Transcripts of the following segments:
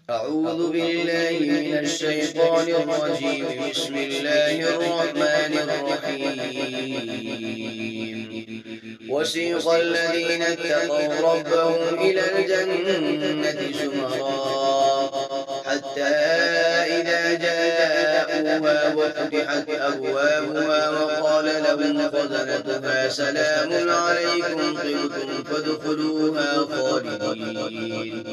أعوذ بالله من الشيطان الرجيم. بسم الله الرحمن الرحيم. وسيق الذين اتقوا ربهم إلى الجنة زمرا حتى إذا جاءوها وفتحت أبوابها وقال لهم خزنتها سلام عليكم طبتم فادخلوها خالدين.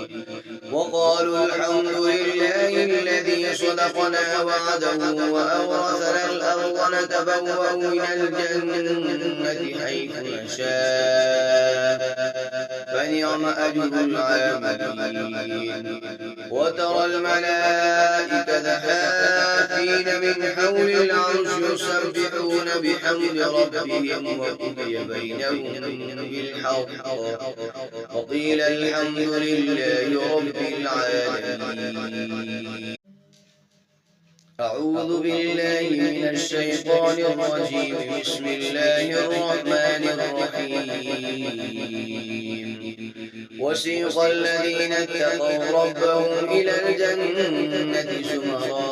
وقالوا الحمد لله الذي صدقنا وعده وأورثنا الأرض نتبوأ من الجنة حيث نشاء فنعم أجر العاملين. وترى الملائكة حافين من حول العرش يسبحون بحمد ربهم وقضي بينهم بالحق وقيل الحمد لله رب العالمين. أعوذ بالله من الشيطان الرجيم. بسم الله الرحمن الرحيم. وسيق الذين اتقوا ربهم إلى الجنة زمرا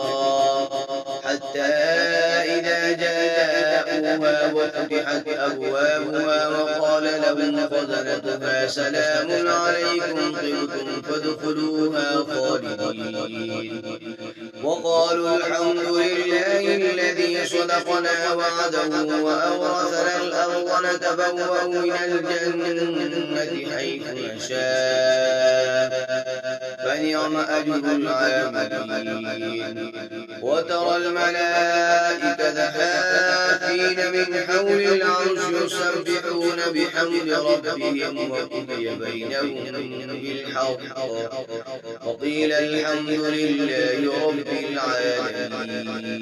حتى إذا جاءوها وفتحت أبوابها وقال لهم خزنتها سلام عليكم طبتم فادخلوها خالدين. وقالوا الحمد لله الذي صدقنا وعده وأورثنا الأرض نتبوأ من الجنة حيث نشاء فنعم أجر العاملين. وترى الملائكة حافين من حول العرش يسبحون بحمد ربهم وقضي بينهم بالحق وقيل الحمد لله رب العالمين.